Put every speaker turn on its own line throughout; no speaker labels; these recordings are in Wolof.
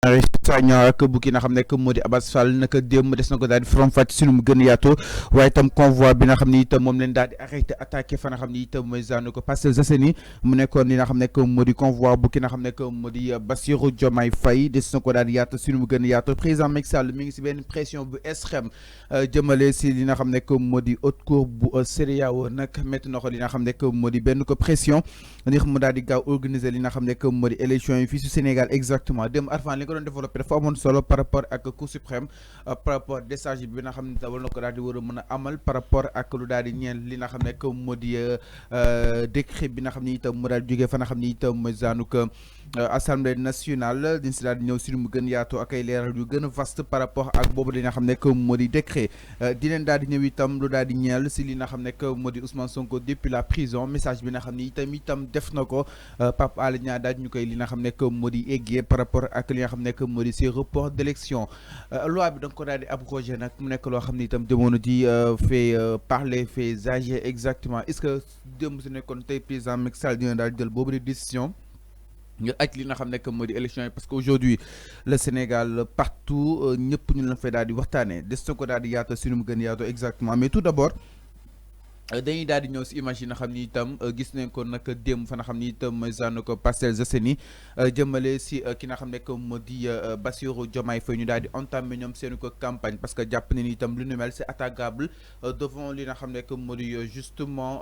Sagna ak bu ki nga xam ne moo di Abass Fall naka démb des na ko daal di faram-fàcce si nu mu gën a yaatu waaye itam convoi bi nga xam ne itam moom leen daal di arrêté attaqué fa nga xam ne itam mooy zaanu ko Parcelles Assainies mu nekkoon li nga xam ne moo di convoi bu ki nga xam ne moo di Bassirou Diomaye Faye des na ko daal di yaatu si nu mu gën a yaatu président Macky Sall mi ngi si benn pression bu extrême jëmale si li nga xam ne moo di haute cour bu CEDEAO nag métti na ko li nga xam ne moo di benn ko pression ndax mu daal di gaaw organiser li nga xam ne moo di élection yi fii si Sénégal exactement dem Arfan li nga doon développé dafa amoon solo par rapport ak Cour suprême par rapport décharge bi nga xam ne war na ko daal di war a mën a amal par rapport ak lu daal di ñeel li nga xam ne moo di décret bi nga xam ne itam mu daal di jógee fa nga xam ne itam mooy zaanuk assemblée nationale di si daal di ñëw si lu mu gën yaatu ak ay leeral yu gën a vaste par rapport ak boobu li nga xam ne moo di décret di leen daal di ñëw itam lu daal di ñeel si li nga xam ne moo di Ousmane Sonko depuis la prison message bi nga xam ne itam def na ko Pape Alé Niang daal ñu koy li nga xam ne moo di eggee par rapport ak li nga xam ne moo di ces reports d'élection loi bi da nga ko daal di abrogé nag mu nekk loo xam ne itam demoon di fait parler fait agir exactement est-ce que démb su nekkoon tey président Macky Sall dina daal jël boobu di décision nga aj li nga xam ne moo di élection yi parce que aujourd'hui le Sénégal partout ñëpp ñu la fay daal di waxtaanee des na ko daal di yaatu si nu mu gën yaatu exactement mais tout d'abord dañuy daal di ñëw si image yi nga xam ni itam gis nañ ko nag démb fa nga xam ni itam mooy zaanu ko Parcelles Assainies jëmale si ki nga xam ne moo di Bassirou Diomaye Faye ñu daal di entamé ñoom seen ko campagne parce que jàpp ne ni itam lu nu mel c'est attaquable devant li nga xam ne moo di justement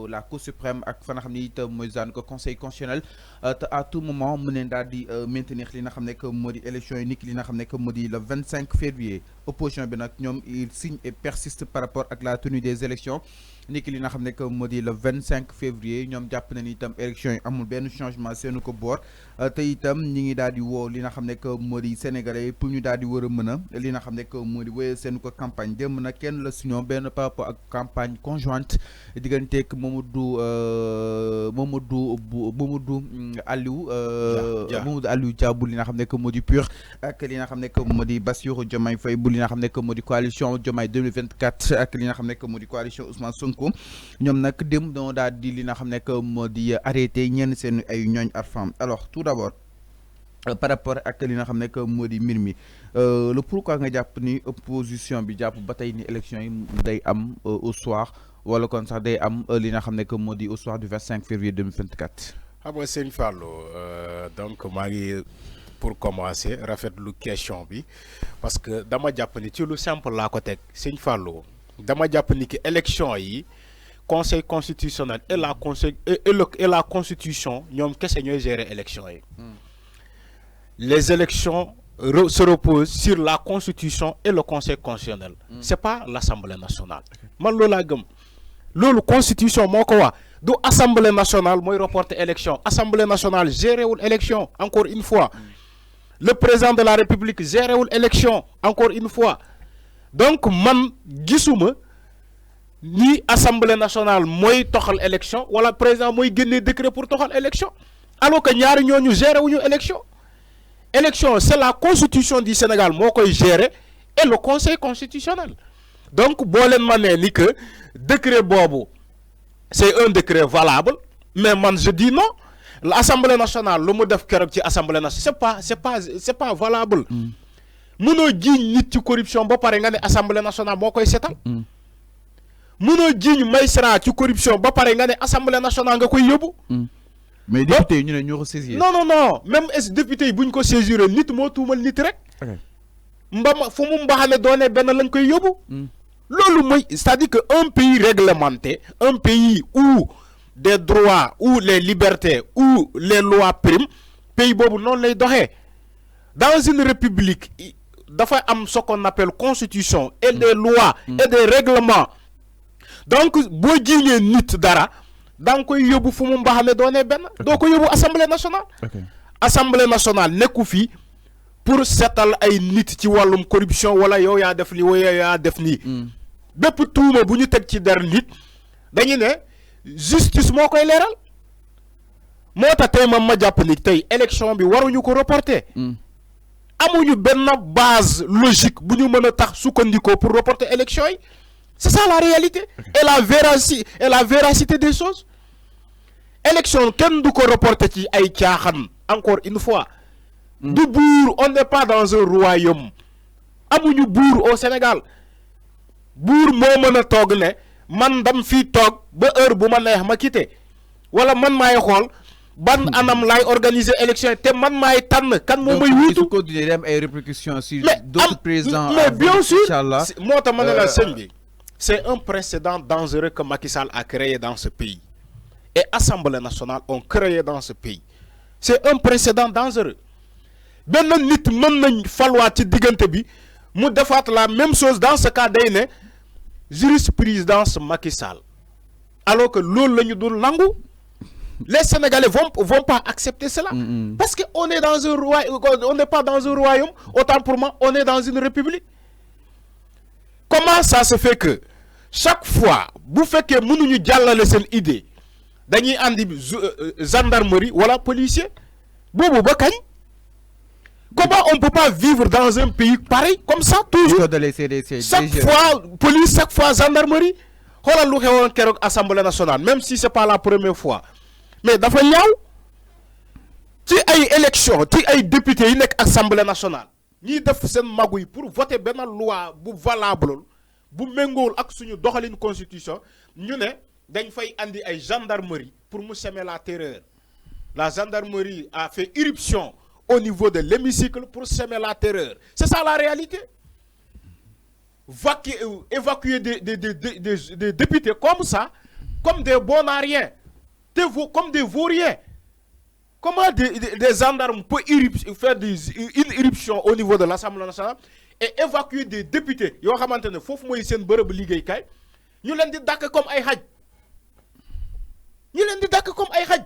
la Cour suprême ak fa nga xam ni itam mooy zaanu ko conseil constitutionnel te à tout moment mu leen daal di maintenir li nga xam ne moo di élection yi niki li nga xam ne moo di le 25 février opposition bi nag ñoom il signe et persiste par rapport ak la tenue des élections niki li nga xam ne moo di le 25 février ñoom jàpp na ni itam élection yi amul benn changement seenu ko boor te itam ñi ngi daal di woo li nga xam ne moo di sénégalais pour ñu daal di war a mën a li nga xam ne moo di wéyal seenu ko campagne démb nag kenn la si ñoom benn par rapport ak campagne conjointe digganteeg Mamadou Aliou Dia bu li nga xam ne moo di PUR ak li nga xam ne moo di Bassirou Diomaye Faye bu li nga xam ne moo di coalition Diomaye 2024 ak li nga xam ne moo di coalition Ousmane Sonko ñoom nag dem dañoo daal di li nga xam ne moo di arrêté ñenn seen ay ñooñ Arfam alors tout d'abord par rapport ak li nga xam ne moo di mbir mi le pourquoi nga jàpp ni opposition bi jàpp ba tey ni élection yi day am au soir wala kon sax day am li nga xam ne moo di au soir du 25 février 2024.
xam nga sëñ Fallou donc maa ngi pour commencer rafetlu question bi parce que dama jàpp ni ci lu simple laa ko teg sëñ Fallou dama jàpp ni que élection yi conseil constitutionnel et la constitution ñoom kese ñooy gérer élection yi les élections se reposent sur la constitution et le conseil constitutionnel c'est pas l'Assemblée nationale man loolu laa gëm loolu constitution moo ko wax du Assemblée nationale mooy reporter élection Assemblée nationale géré wul élection encore une fois le président de la République géré wul élection encore une fois donc man gisuma ni Assemblée nationale mooy toxal élection wala président mooy génnee décret pour toxal élection alors que ñaari ñooñu géré wuñu élection c'est la constitution du Sénégal moo koy gérer et le conseil constitutionnel donc boo leen ma nee ni que décret boobu c'est un décret valable mais man je dis non l'Assemblée nationale lu mu def keroog ci Assemblée nationale c'est pas valable mënoo jiiñ nit ci corruption ba pare nga ne Assemblée nationale moo koy setal mënoo jiiñ magistrat ci corruption ba pare nga ne Assemblée nationale nga koy yóbbu
mais député yi ñu ne ñoo ko saisir.
non même député yi bu ñu ko saisir nit moo tuumal nit rek. fu mu mbaxane doone benn lañ koy yóbbu. loolu mooy c'est-à-dire que un pays réglementé un pays où des droits où les libertés où les lois priment pays boobu noonu lay doxee dans une république dafa am ce qu'on appelle constitution et des lois et des règlements donc boo jiiñee nit dara. da nga koy yóbbu fu mu mbaxane doone benn doo ko yóbbu Assemblée nationale Assemblée nationale nekku fii pour seetal ay nit ci wàllum corruption wala yow yaa def lii wala yow yaa def nii bépp tuuma bu ñu teg ci der nit dañu ne justice moo koy leeral moo tax tey ma jàpp ni tey élection bi waruñu ko reporter amuñu benn base logique bu ñu mën a tax sukkandikoo pour reporter élection yi c'est ça la réalité et la véracité des choses élection kenn du ko reporter ci ay caaxaan encore une fois du bour, on n'est pas dans un royaume. Amuñu bour au Sénégal. Bour moo mën a toog ne man dam fii toog ba heure bu ma neex ma quitté wala man maay xool ban anam laay organiser élection te man maay tànn kan moo may wuutu.
donc continuer dem ay répercussions sur d'autres présidents.
Mais bien sûr
inchallah
moo tax ma ne la sëñ bi c'est un précédent dangereux que Macky Sall a créé dans ce pays et Assemblée nationale ont créé dans ce pays c'est un précédent dangereux benn nit mën nañ falwaat ci diggante bi mu defaat la même chose dans ce cas day ne jurisprudence Macky Sall alors que loolu la ñu dul nangu les Sénégalais vont pas accepter cela parce que on est dans un royaume, on n'est pas dans un royaume, autant pour moi on est dans une république. Comment ça se fait que chaque fois bu fekkee mënuñu jàllale seen idée dañuy andi gendarmerie wala policier boobu ba kañ? Comment on peut pas vivre dans un pays pareil comme ça toujours? Chaque fois police, chaque fois gendarmerie. Xoolal lu xewoon keroog Assemblée nationale même si c'est pas la première fois mais dafa ñaaw ci ay élection ci ay députés yi nekk Assemblée nationale ñiy def seen magu yi pour voter benn loi bu valable bu méngool ak suñu doxalin constitution ñu ne dañ fay andi ay gendarmerie pour mu semer la terreur. La gendarmerie a fait irruption au niveau de l'hémicycle pour semer la terreur. C'est ça la réalité. Évacuer des députés comme ça, comme des bons à rien, comme des vauriens. Comment des gendarmes peuvent faire une irruption au niveau de l'Assemblée nationale et évacuer des députés? Yo xamantene fofu moy sen beureubu liggéey kay ñu leen di dakk comme ay xaj. Ñu leen di dakk comme ay xaj.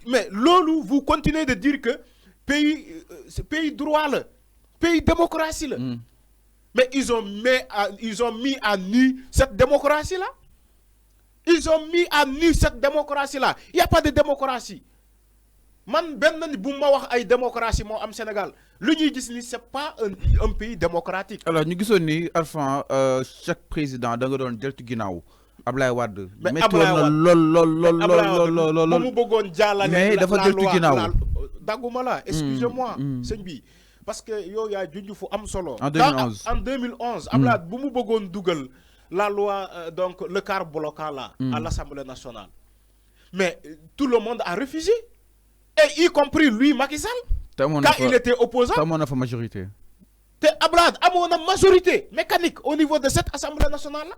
Mais lolu vous continuez de dire que pays droit là, pays démocratie là. Mais ils ont mis à nu cette démocratie là. Ils ont mis à nu cette démocratie là. Il n'y a pas de démocratie. Man ben bu ma wax ay démocratie mo am Sénégal. Lu ñuy gis ni c'est pas un pays démocratique.
Alors ñu gisoon ni Arfan chaque président da nga doon deltu ginnaaw. Ablaye Wade
mais Ablaye Wade lool mu bëggoon jàllale
mais dafa deltu ginnaaw
dagguma la excusez-moi sëñ bi parce que yow yaa junj fu am solo
en 2011
en 2011 Ablaye bu mu bëggoon dugal la loi donc le quart bloquant là à l'Assemblée nationale mais tout le monde a refusé et y compris lui Macky Sall quand il était opposant
te amoon na fa majorité
te Ablaye amoon na majorité mécanique au niveau de cette Assemblée nationale là.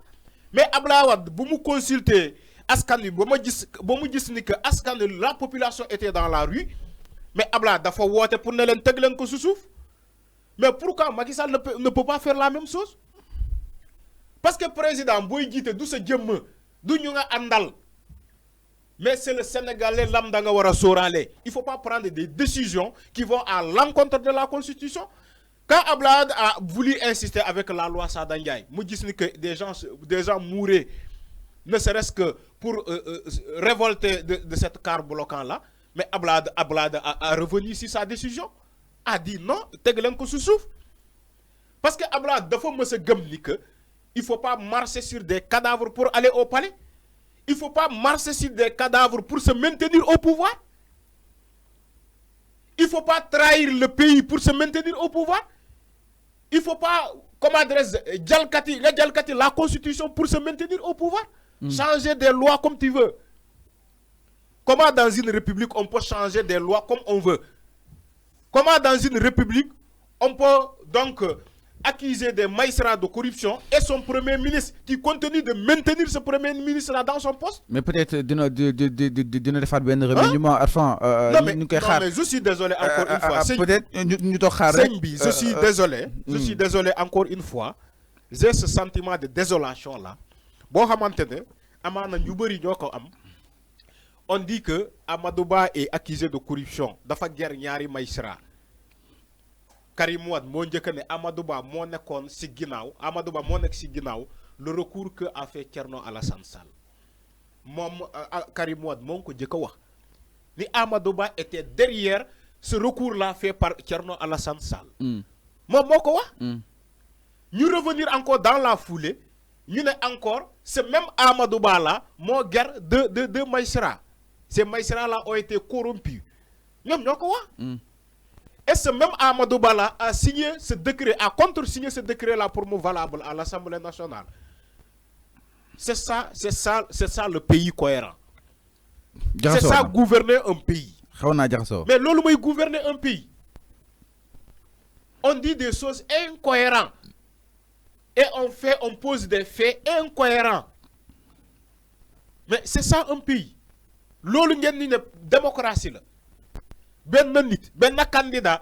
Mais Ablaye Wade bu mu consulter askan wi ba mu gis ni que askan wi la population était dans la rue mais Ablaye dafa woote pour ne leen teg leen ko suuf mais pourquoi Macky Sall ne peut pas faire la même chose parce que président boy jiite du sa jëmm du ñu nga àndal mais c'est le Sénégalais lambda nga war a sóoraale il faut pas prendre des décisions qui vont à l'encontre de la Constitution. Quand Ablaye a voulu insister avec la loi Sada Ndiaye, mu gis ni que des gens mouraient, ne serait-ce que pour révolter de cette quart bloquant là, mais Ablaye a revenu sur sa décision, a dit non, teg leen ko suuf. Parce que Ablaye dafa mës a gëm ni que il faut pas marcher sur des cadavres pour aller au palais, il faut pas marcher sur des cadavres pour se maintenir au pouvoir, il faut pas trahir le pays pour se maintenir au pouvoir. Il ne faut pas, comment adresse, jalkati la Constitution pour se maintenir au pouvoir. Changer des lois comme tu veux. Comment dans une république on peut changer des lois comme on veut? Comment dans une république on peut donc accuser des magistrats de corruption et son premier ministre qui continue de maintenir ce premier ministre là dans son poste?
Mais peut-être dina defaat benn remaniement Arfan.
Non mais je suis désolé encore une fois.
Peut-être ñu toog xaar rek.
Je suis désolé encore une fois. J'ai ce sentiment de désolation là. Boo xamante ne amaana ñu bëri ñoo ko am. On dit que Amadou Ba est accusé de corruption dafa ger ñaari magistrat. Karim Wade moo njëkk ne Amadou Ba moo nekkoon si ginnaaw Amadou Ba moo nekk si ginnaaw le recours que a fait Thierno Alassane Sall moom Karim Wade moo ko njëkk a wax ni Amadou Ba était derrière ce recours là fait par Thierno Alassane Sall moom moo ko wax ñu revenir encore dans la foulée ñu ne encore ce même Amadou Ba là moo ger deux magistrats ces magistrats là ont été corrompus ñoom ñoo ko wax. Et ce même Amadou Bala a signé ce décret, a contre-signé ce décret-là pour nous valable à l'Assemblée nationale. C'est ça le pays cohérent. C'est ça gouverner un pays. Mais l'autre est gouverner un pays. On dit des choses incohérentes. Et on pose des faits incohérents. Mais c'est ça un pays. L'autre est une démocratie. Ben candidat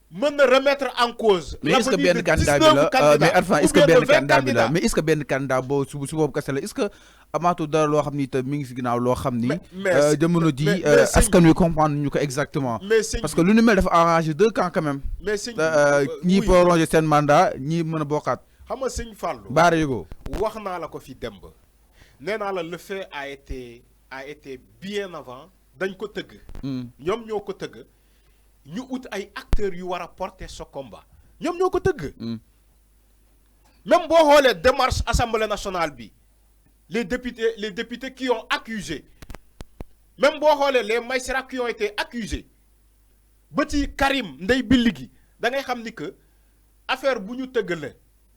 peut remettre en cause.
Mais est-ce que bien candidat mais enfin est-ce que bien candidat mais est-ce que bien candidat bo su bobu kasse la est-ce que amatu dara lo xamni te mi ngi ci ginaaw lo xamni jamono di askan wi comprendre ñu ko exactement parce que lu ñu mel dafa arranger deux camps quand même ñi prolonger sen mandat ñi mëna bokkat
xam nga Seigne Fallou
baara yego
wax na la ko fi demb néna la le fait a été bien avant dañ ko teug ñom ñoo ko teug ñu out ay acteurs yu wara porter ce combat ñom ñoo ko teug même bo xolé démarche Assemblée nationale bi les députés qui ont accusé même bo xolé les magistrats qui ont été accusés ba ci Karim Ndeye Biligi da ngay xam ni que affaire bu ñu teug la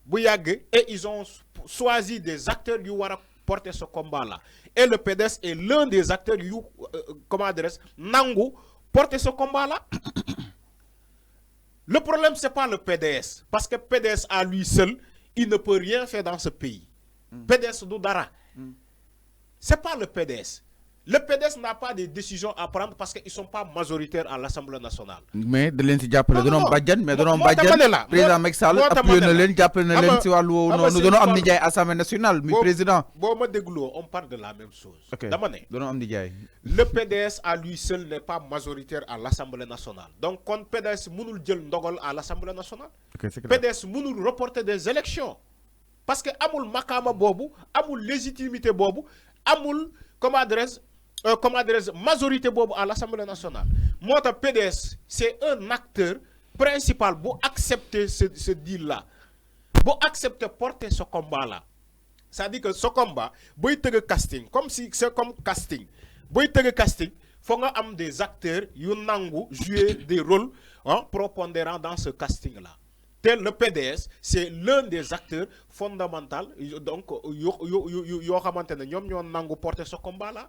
bu yàgg et ils ont choisi des acteurs yu wara porter ce combat-là. Et le PDS est l'un des acteurs qui, nangu porter ce combat-là. Le problème, ce n'est pas le PDS. Parce que PDS, à lui seul, il ne peut rien faire dans ce pays. PDS Doudara. Ce n'est pas le PDS. Le PDS n'a pas de décisions à prendre parce qu'ils ne sont pas majoritaires à l'Assemblée nationale.
Mais de l'enti jappelé donon badjan mais donon badjan président Macky Sall appuyé na len jappelé na len ci walu nonu donon am nijaay Assemblée nationale mi président.
Bo ma déglo on parle de la même chose. Dama né
donon am nijaay.
Le PDS à lui seul n'est pas majoritaire à l'Assemblée nationale. Donc kon PDS mënul jël ndogol à l'Assemblée nationale. PDS mënul reporter des élections parce que amul makama bobu, amul légitimité bobu, amul comme adresse majorité bobu à l'Assemblée nationale. Moi, PDS, c'est un acteur principal pour accepter ce deal-là. Pour accepter porter ce combat-là. C'est-à-dire que ce combat, boy te casting, comme si c'est comme casting. Boy te casting, faut nga am des acteurs yu nangu jouer des rôles prépondérants dans ce casting-là. Tel le PDS, c'est l'un des acteurs fondamentaux. Donc, yo xamantene ñom ñoo nangu porter ce combat-là.